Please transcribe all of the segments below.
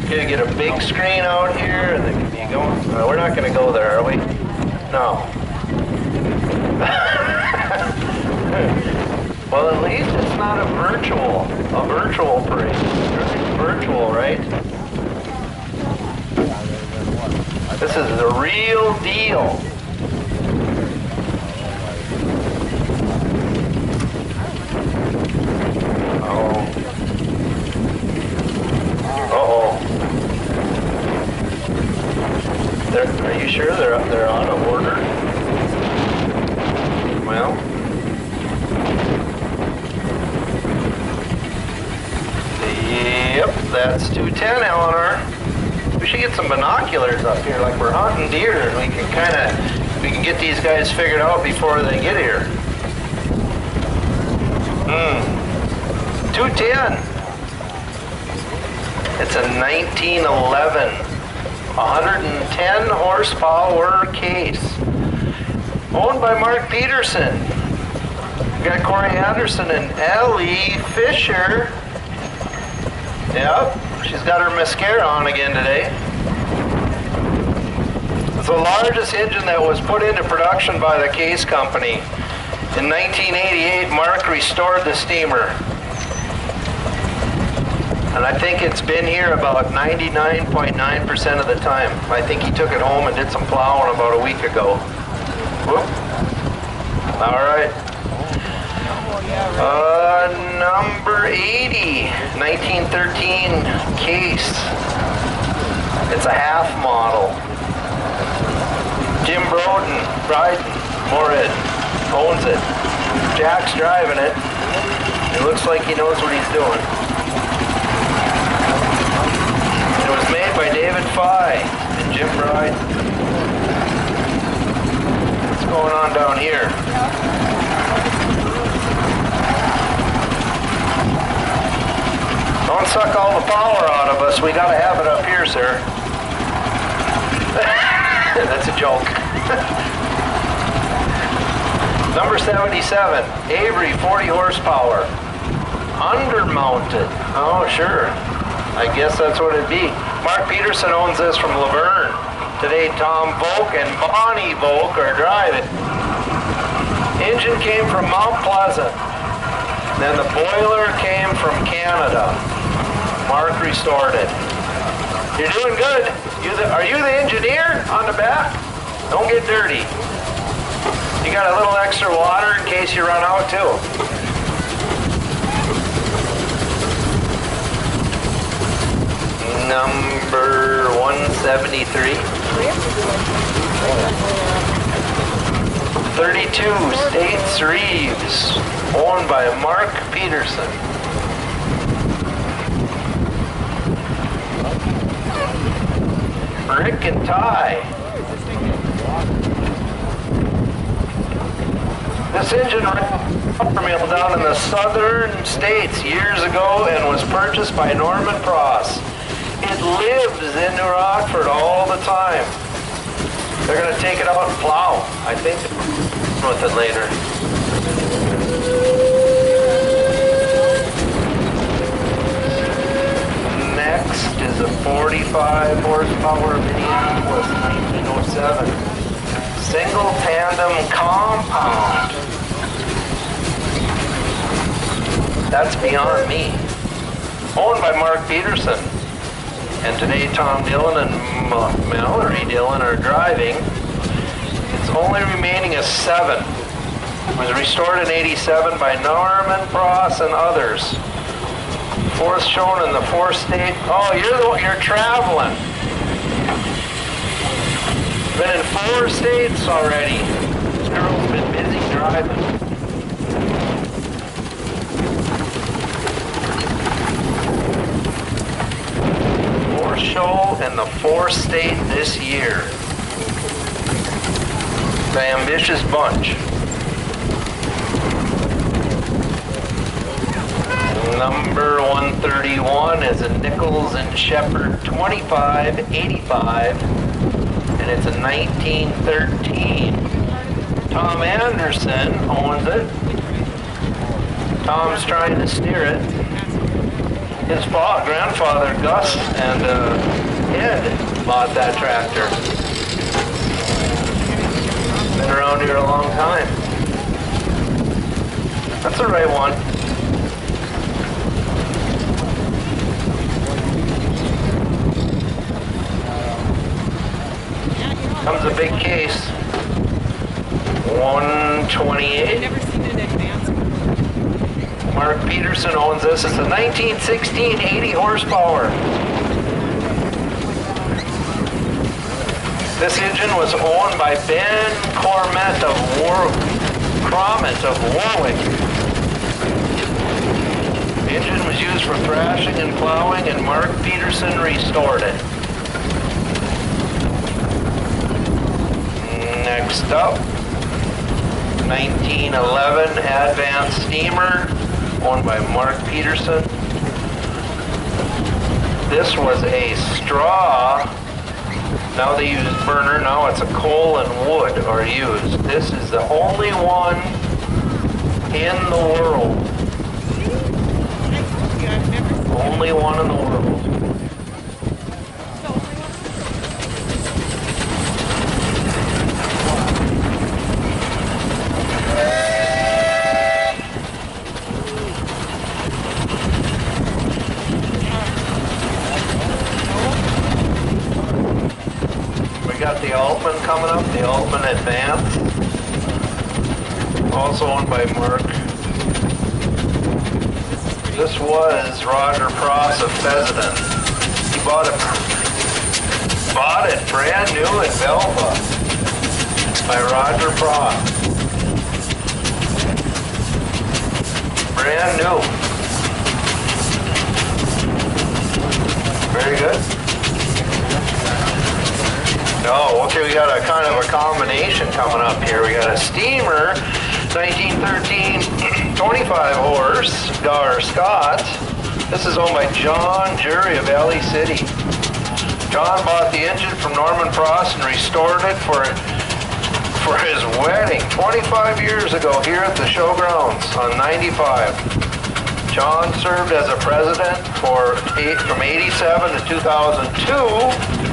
Gonna get a big screen out here and they can be going. We're not gonna go there, are we? No. Well, at least it's not a virtual parade. Everything's virtual, right? This is the real deal. Oh. Uh-oh. Are you sure they're on a order? Well. Yep, that's 210, Eleanor. We should get some binoculars up here, like we're hunting deer, and we can get these guys figured out before they get here. 210. It's a 1911, 110 horsepower case, owned by Mark Peterson. We got Corey Anderson and Ellie Fisher. Yep, she's got her mascara on again today. It's the largest engine that was put into production by the Case Company. In 1988, Mark restored the steamer. And I think it's been here about 99.9% of the time. I think he took it home and did some plowing about a week ago. Whoop. All right. Number 80, 1913 Case. It's a half model. Jim Bryden, Moorhead, owns it. Jack's driving it. It looks like he knows what he's doing. It was made by David Fye and Jim Bryden. What's going on down here? Don't suck all the power out of us. We gotta have it up here, sir. That's a joke. Number 77, Avery, 40 horsepower. Undermounted. Oh, sure. I guess that's what it'd be. Mark Peterson owns this from Laverne. Today, Tom Volk and Bonnie Volk are driving. Engine came from Mount Pleasant. Then the boiler came from Canada. Mark restored it. You're doing good. Are you the engineer on the back? Don't get dirty. You got a little extra water in case you run out too. Number 173. 32 States Reeves, owned by Mark Peterson. Rick and Ty. This engine ran a mill down in the southern states years ago and was purchased by Norman Pross. It lives in New Rockford all the time. They're going to take it out and plow, I think, with it later. Next is a 45 horsepower Minneapolis 1907 single tandem compound. That's beyond me. Owned by Mark Peterson. And today Tom Dillon and Mallory Dillon are driving. It's only remaining a 7. It was restored in 87 by Norman Pross and others. Fourth shown in the 4th state. Oh, you're traveling. Been in 4 states already. This girl's been busy driving. Show in the 4th state this year. The ambitious bunch. Number 131 is a Nichols and Shepard 2585, and it's a 1913. Tom Anderson owns it. Tom's trying to steer it. His grandfather, Gus, and Ed bought that tractor. Been around here a long time. That's the right one. Comes a big case. 128. Never seen an advance. Mark Peterson owns this. It's a 1916 80 horsepower. This engine was owned by Ben Cromet of Warwick. The engine was used for thrashing and plowing, and Mark Peterson restored it. Next up, 1911 Advanced Steamer, owned by Mark Peterson. This was a straw. Now they use burner. Now it's a coal and wood are used. This is the only one in the world. Only one in the world. Got the Altman coming up, the Altman Advance, also owned by Mark. This was Roger Pross of Fessenden. He bought it brand new in Belva by Roger Pross. Brand new. Very good. Oh, okay, we got a kind of a combination coming up here. We got a steamer, 1913, 25 horse, Gar Scott. This is owned by John Jury of Valley City. John bought the engine from Norman Frost and restored it for his wedding 25 years ago here at the showgrounds on 95. John served as a president from 87 to 2002.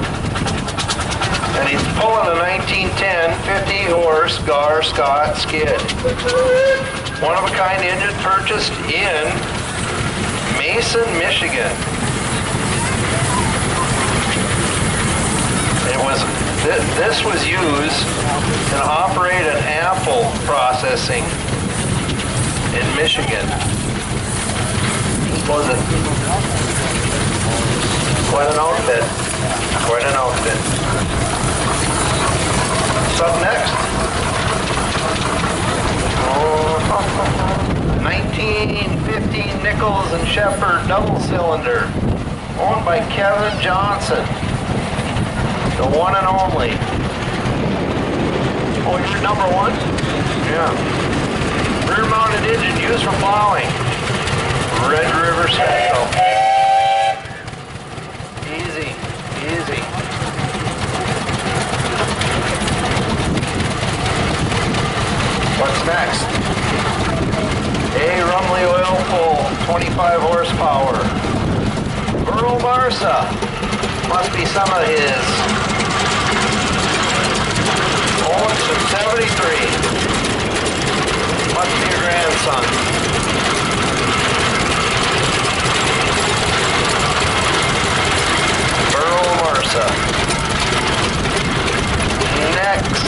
And he's pulling a 1910 50-horse Gar Scott skid. One-of-a-kind engine purchased in Mason, Michigan. This was used to operate an apple processing in Michigan. Was it? Quite an outfit. Quite an outfit. What's up next? 1915 Nichols and Shepard double cylinder, owned by Kevin Johnson, the one and only. Oh, you're number one? Yeah. Rear mounted engine used for plowing. Red River Special. Easy, easy. What's next? A Rumley oil pull, 25 horsepower. Earl Marsa. Must be some of his. Owens from 73. Must be your grandson. Earl Marsa. Next.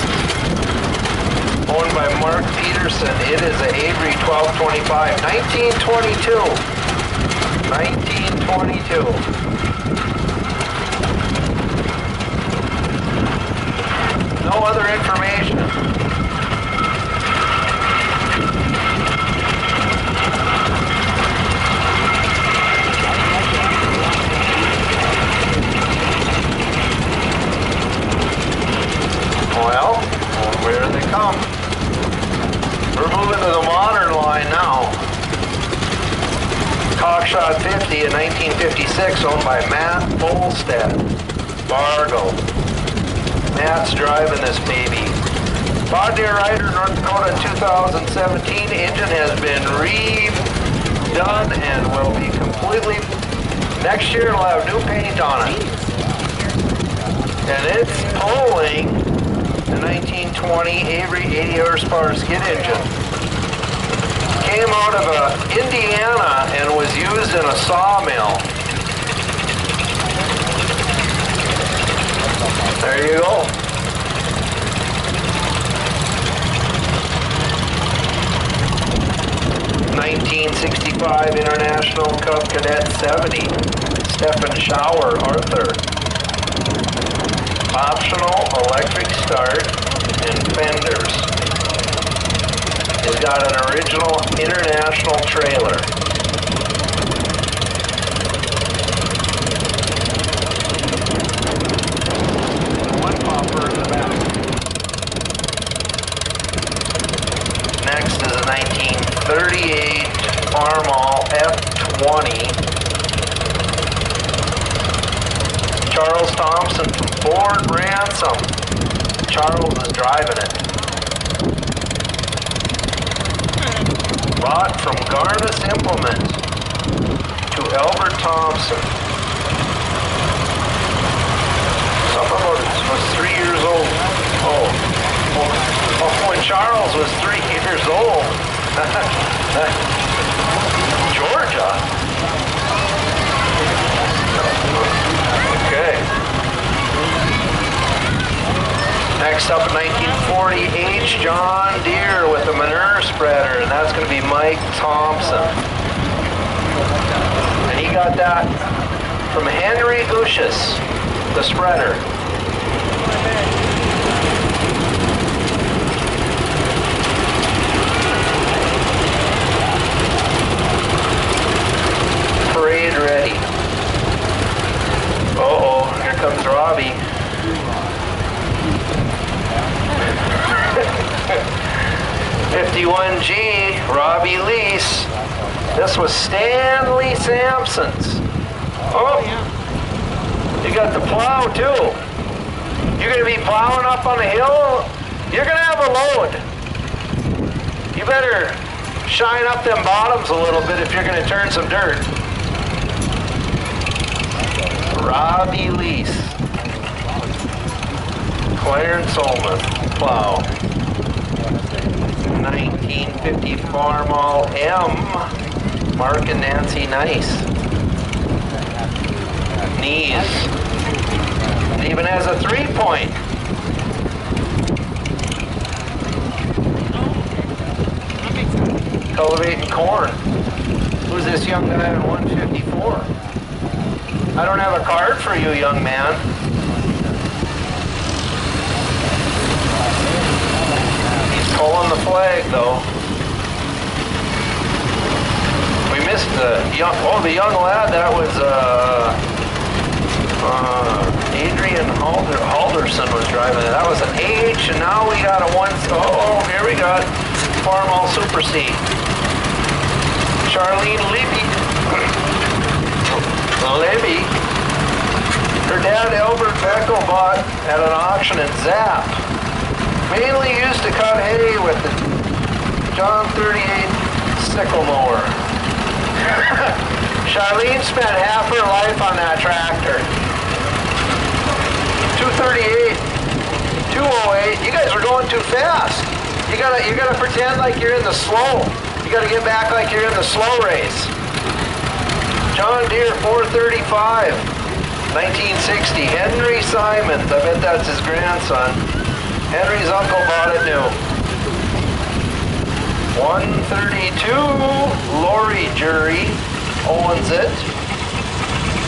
Owned by Mark Peterson. It is a Avery 1225, 1922. 1922. No other information. Well, where do they come? We're moving to the modern line now. Cockshot 50 in 1956, owned by Matt Bolstead, Fargo. Matt's driving this baby. Bodnear Rider, North Dakota in 2017. Engine has been redone and will be completely Next year it'll have new paint on it. And it's pulling the 1920 Avery 80 horsepower skid engine. Came out of Indiana and was used in a sawmill. There you go. '65 International Cup Cadet 70. Stephen Shower, Arthur. Optional electric start and fenders. It's got an original international trailer. One popper in the back. Next is a 1938 Farmall F20. Charles Thompson from Ford Ransom. Charles is driving it. Bought from Garnis Implement to Albert Thompson. Something about it was 3 years old. Oh, when Charles was 3 years old. Georgia. Okay. Next up, 1940 H. John Deere with a manure spreader, and that's going to be Mike Thompson. And he got that from Henry Ushis, the spreader. Parade ready. Uh-oh, here comes Robbie. 51G, Robbie Lease. This was Stanley Sampson's. Oh, you got the plow too. You're going to be plowing up on the hill. You're going to have a load. You better shine up them bottoms a little bit if you're going to turn some dirt. Robbie Lease. Clarence Ullman, plow. 1950 Farmall M. Mark and Nancy Nice. Knees. It even has a 3-point. Cultivating corn. Who's this young guy in 154? I don't have a card for you, young man. He's pulling the flag, though. We missed the young lad. That was Adrian Halderson was driving it. That was an H, and now we got a 1. Oh, here we got Farmall Super C. Charlene Libby. Her dad, Albert Beckel, bought at an auction in Zap. Mainly used to cut hay with the John 38 sickle mower. Charlene spent half her life on that tractor. 238, 208. You guys are going too fast. You gotta pretend like you're in the slow. You gotta get back like you're in the slow race. John Deere 435, 1960. Henry Simons. I bet that's his grandson. Henry's uncle bought it new. 132, Lori Jury owns it.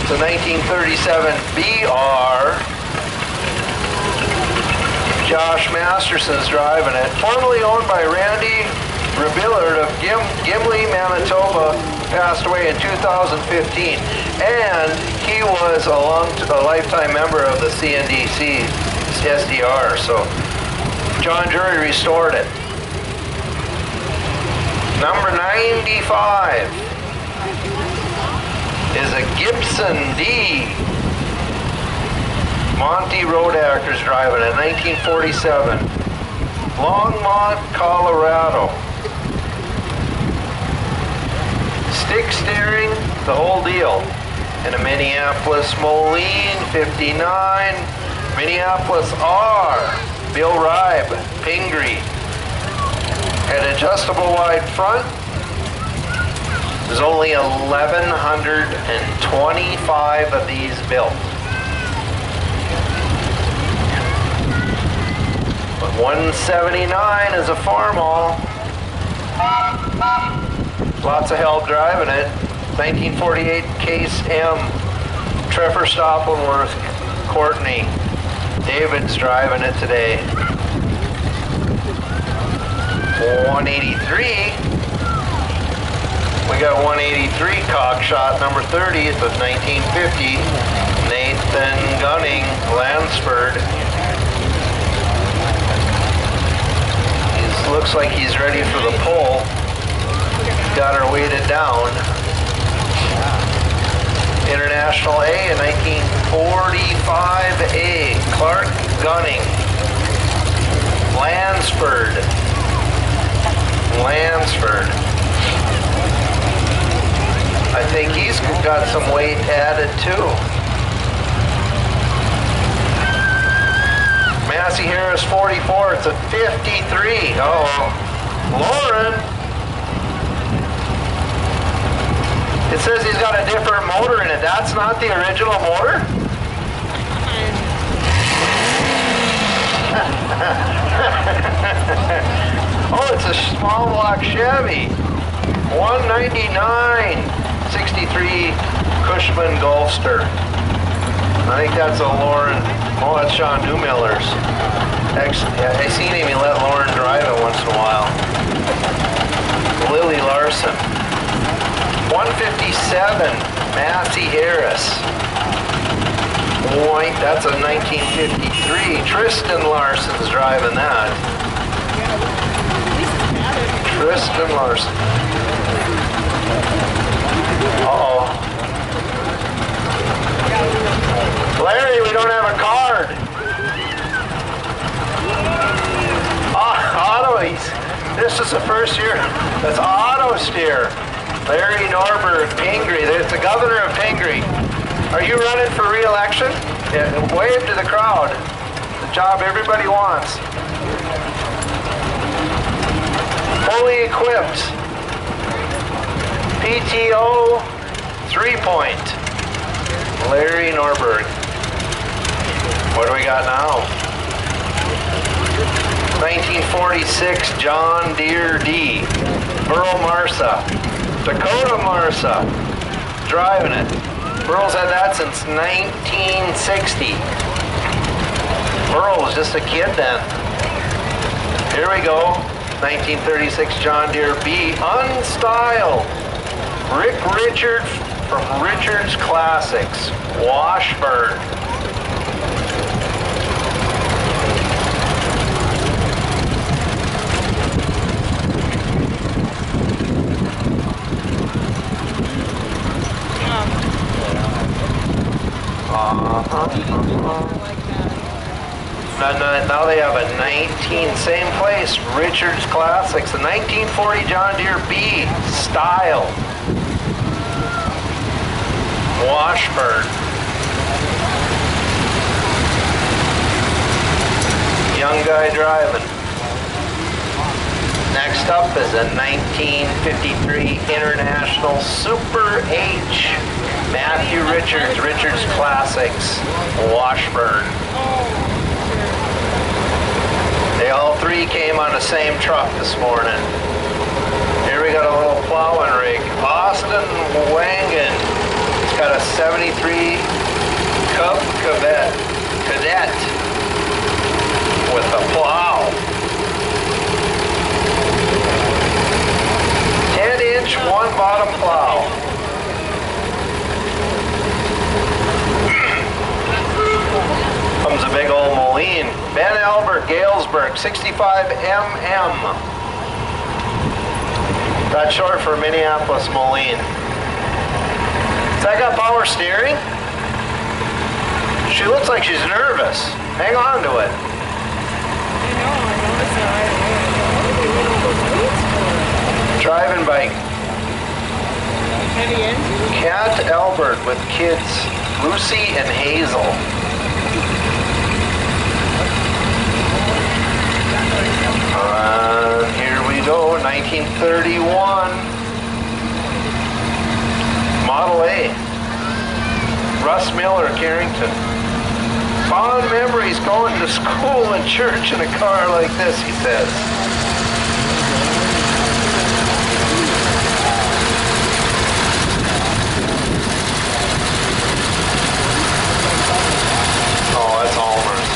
It's a 1937 BR. Josh Masterson's driving it. Formerly owned by Randy Rebillard of Gimli, Manitoba, passed away in 2015. And he was a lifetime member of the CNDC SDR. So John Jury restored it. Number 95 is a Gibson D. Monty Roadacre's driving it, 1947. Longmont, Colorado. Stick steering, the whole deal. And a Minneapolis Moline 59. Minneapolis R, Bill Ribe, Pingree. An adjustable wide front. There's only 1,125 of these built. But 179 is a Farmall. Lots of help driving it. 1948 Case M. Trevor Stoppelworth, Courtney. David's driving it today. 183. We got 183 cockshot number 30th of 1950. Nathan Gunning, Lansford. Looks like he's ready for the pull. Got her weighted down. International A in 1945A. Clark Gunning. Lansford. I think he's got some weight added too. Massey Harris 44, it's a 53. Oh, Lauren. It says he's got a different motor in it. That's not the original motor? Oh, it's a small block Chevy. 199, 63 Cushman Gulfster. I think that's a Lauren. Oh, that's Sean Newmiller's. Actually, I seen him. He let Lauren drive it once in a while. Lily Larson. 157, Massey Harris. Boy, that's a 1953. Tristan Larson's driving that. Tristan Larson. Uh-oh. Larry, we don't have a card. This is the first year. That's auto steer. Larry Norberg, Pingree. There's the governor of Pingree. Are you running for re-election? Yeah, wave to the crowd. The job everybody wants. Fully equipped. PTO 3-point. Larry Norberg. What do we got now? 1946 John Deere D. Burl Marsa. Dakota Marsa. Driving it. Burl's had that since 1960. Burl was just a kid then. Here we go. 1936 John Deere B. Unstyled. Rick Richard from Richard's Classics. Washburn. Now they have a 19, same place, Richard's Classics, the 1940 John Deere B style. Washburn. Young guy driving. Next up is a 1953 International Super H. Matthew Richards, Richards Classics, Washburn. They all three came on the same truck this morning. Here we got a little plowing rig. Austin Wangan. It's got a 73 Cub Cadet with a plow. 10-inch, one bottom plow. Comes a big old Moline. Ben Albert, Galesburg, 65mm. That's short for Minneapolis Moline. Has that got power steering? She looks like she's nervous. Hang on to it. Driving bike. Cat Albert with kids, Lucy and Hazel. Here we go, 1931. Model A. Russ Miller, Carrington. Fond memories going to school and church in a car like this, he says. Oh, that's Almer's.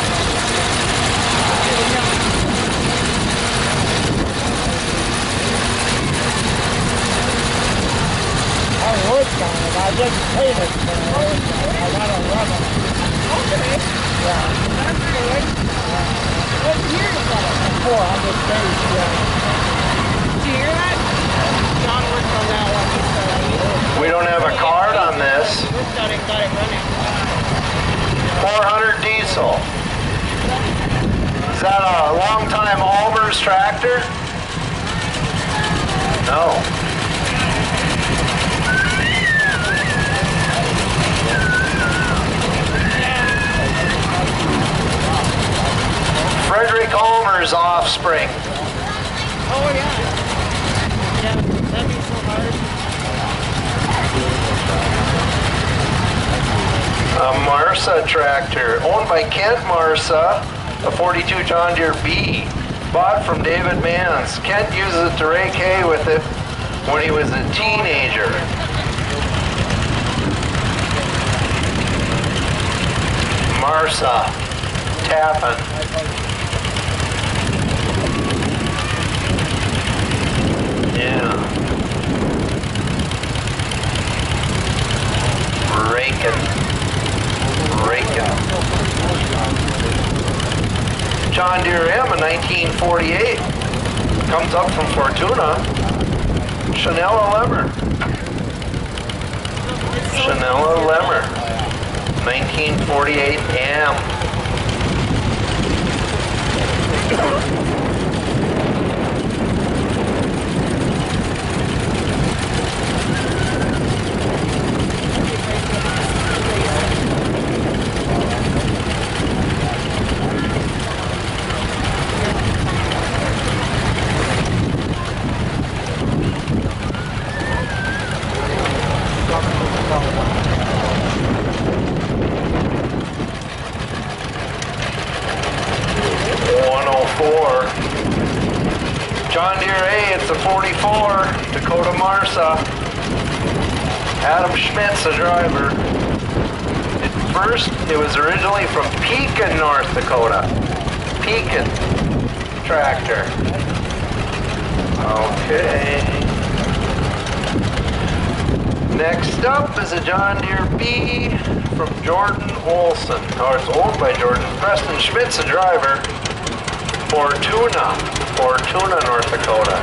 I worked on it. I just paid it for it. I got a rubber. Okay. Yeah. That's good. What year is that? 400 days, yeah. Did you hear that? John worked on that one. We don't have a card on this. Worked on it, got it running. 400 diesel. Is that a long-time Almer's tractor? No. Frederick Almer's offspring. Oh, yeah. Yeah, that'd be so hard. A Marsa tractor, owned by Kent Marsa, a 42 John Deere B, bought from David Mans. Kent uses it to rake hay with it when he was a teenager. Marsa, Tappan. Yeah. Raking. John Deere M in 1948. Comes up from Fortuna. Chanella Lemmer. 1948 M. John Deere A, it's a 44, Dakota Marsa. Adam Schmidt's the driver. It was originally from Pekin, North Dakota. Pekin tractor. Okay. Next up is a John Deere B from Jordan Olson. Or it's owned by Jordan. Preston Schmidt's the driver. Fortuna, North Dakota.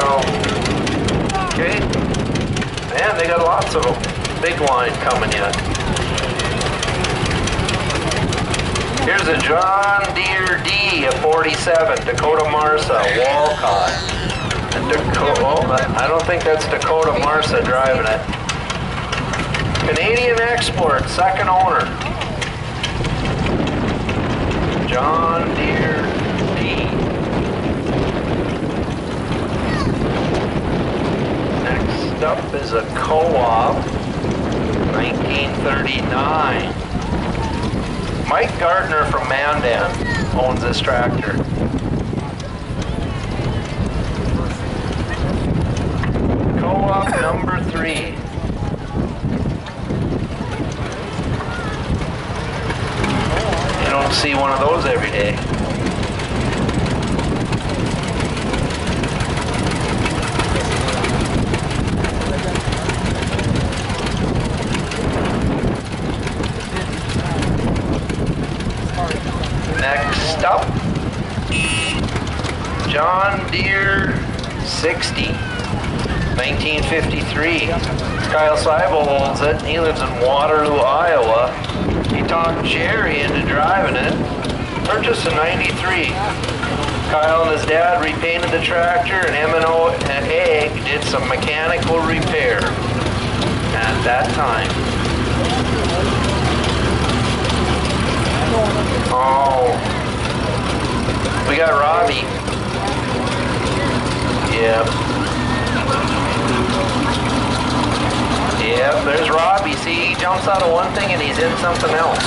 Oh, okay. Man, they got lots of them. Big line coming in. Here's a John Deere D, a 47, Dakota Marsa, Walcott. And I don't think that's Dakota Marsa driving it. Canadian export, second owner. John Deere D. Next up is a Co-op, 1939. Mike Gardner from Mandan owns this tractor. Co-op number 3. You don't see one of those every day. Next up, John Deere 60, 1953. Kyle Seibel owns it. He lives in Waterloo, Iowa. He talked Jerry into driving it. Purchased in '93. Kyle and his dad repainted the tractor, and M&O and Egg did some mechanical repair at that time. Oh, we got Robbie. Yep. Yep, there's Robbie. See, he jumps out of one thing and he's in something else.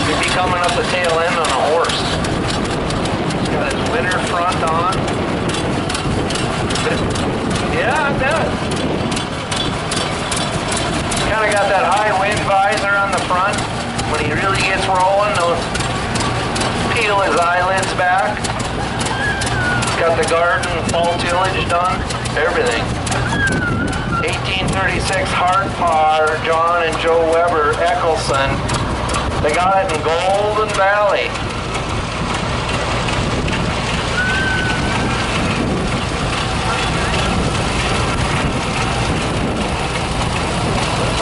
He'd be coming up the tail end on a horse. He's got his winter front on. Yeah, I bet. Kind of got that high wind visor on the front. When he really gets rolling, he'll peel his eyelids back. Got the garden, fall tillage done, everything. 1836 Hard Par, John and Joe Weber, Eccleston. They got it in Golden Valley.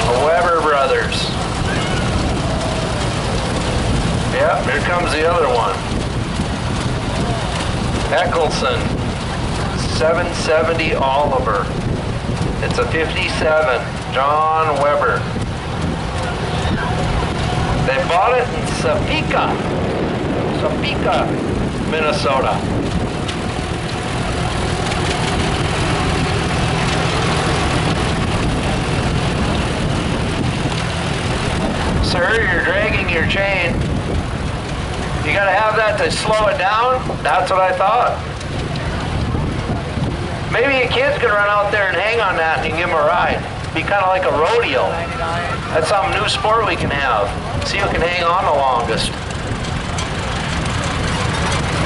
The Weber brothers. Yep, here comes the other one. Eccleston, 770 Oliver. It's a 57, John Weber. They bought it in Topeka, Minnesota. Sir, you're dragging your chain. You gotta have that to slow it down? That's what I thought. Maybe a kid's gonna run out there and hang on that and you can give him a ride. Be kind of like a rodeo. That's some new sport we can have. See who can hang on the longest.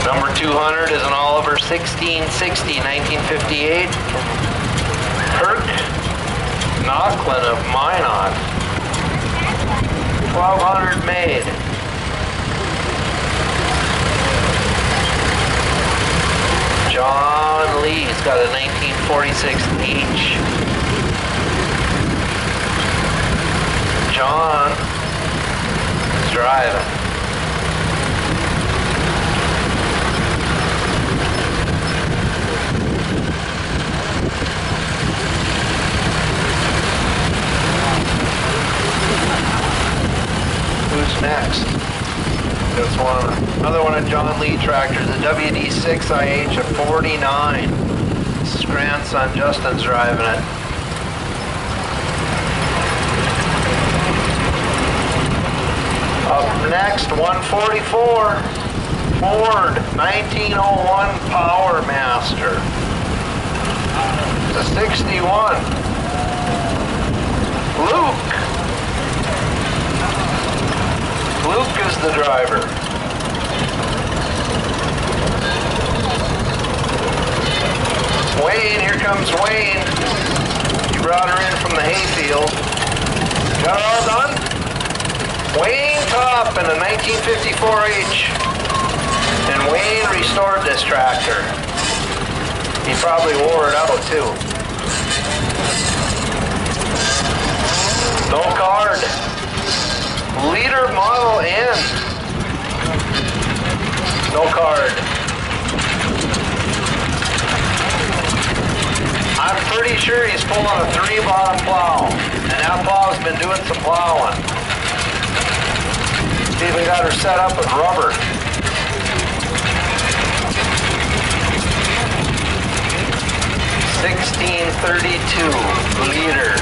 Number 200 is an Oliver 1660, 1958. Kirk Knocklin of Minot. 1200 made. John Lee's got a 1946 H. John is driving. Who's next? That's another one of John Lee tractors, the WD6IH of 49. This is grandson Justin's driving it. Up next, 144, Ford 1901 Power Master. It's a 61. Luke is the driver. Wayne, here comes Wayne. You brought her in from the hayfield. Got it all done? Wayne Top in a 1954H. And Wayne restored this tractor. He probably wore it out too. No card. Leader Model N. No card. I'm pretty sure he's pulling a 3-bottom plow. And that plow's been doing some plowing. He even got her set up with rubber. $16.32 liter.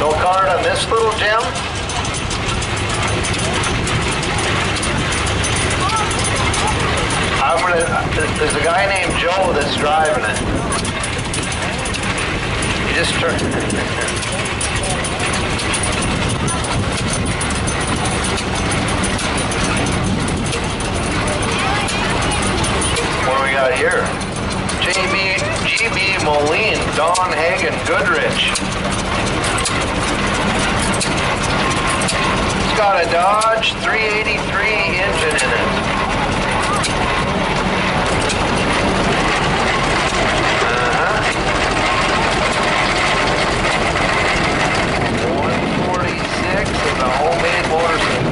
No card on this little gem? There's a guy named Joe that's driving it. He just turned. What do we got here? GB Moline, Don Hagen, Goodrich. It's got a Dodge 383 engine in it. $146 is a homemade motorcycle.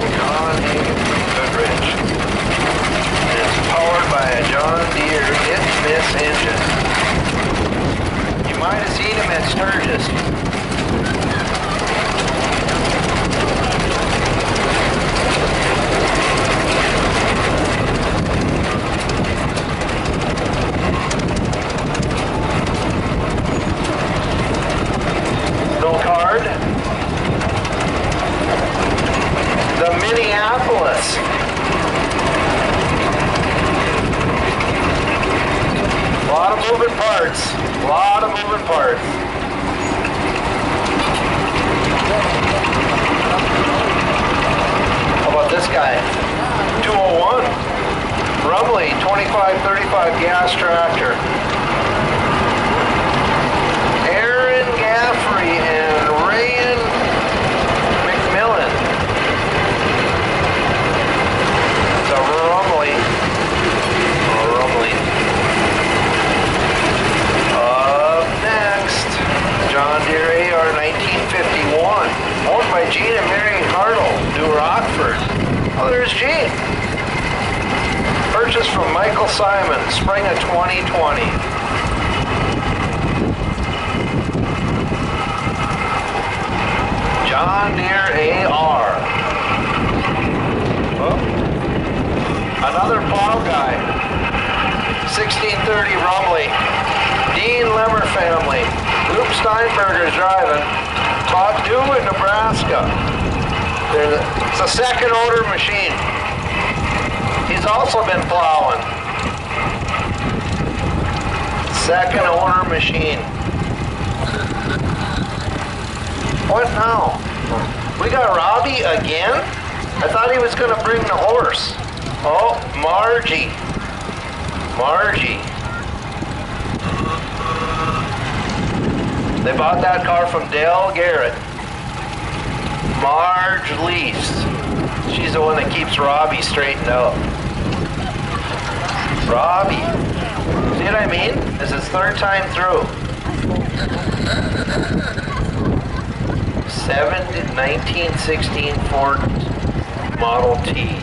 moving parts. A lot of moving parts. How about this guy? 201. Rumley 2535 gas tractor. Aaron Gaffrey and Rayan McMillan. It's a Rumley. Up next, John Deere AR 1951, owned by Gene and Mary Hartle, New Rockford. Oh, there's Gene. Purchased from Michael Simon, spring of 2020. John Deere AR. Oh. Another plow guy. 1630 Rumley. Dean Lemmer family. Luke Steinberger's driving. Todd Dew in Nebraska. It's a second owner machine. He's also been plowing. Second owner machine. What now? We got Robbie again? I thought he was going to bring the horse. Oh, Margie. They bought that car from Dale Garrett. Marge leased. She's the one that keeps Robbie straightened out. Robbie. See what I mean? This is third time through. 1916 Ford Model T.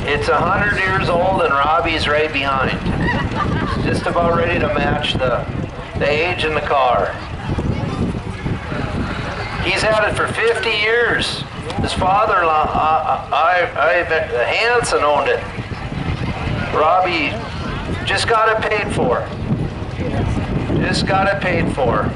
It's 100 years old and Robbie's right behind. It's just about ready to match the age in the car. He's had it for 50 years. His father-in-law, Hanson, owned it. Robbie just got it paid for. Just got it paid for.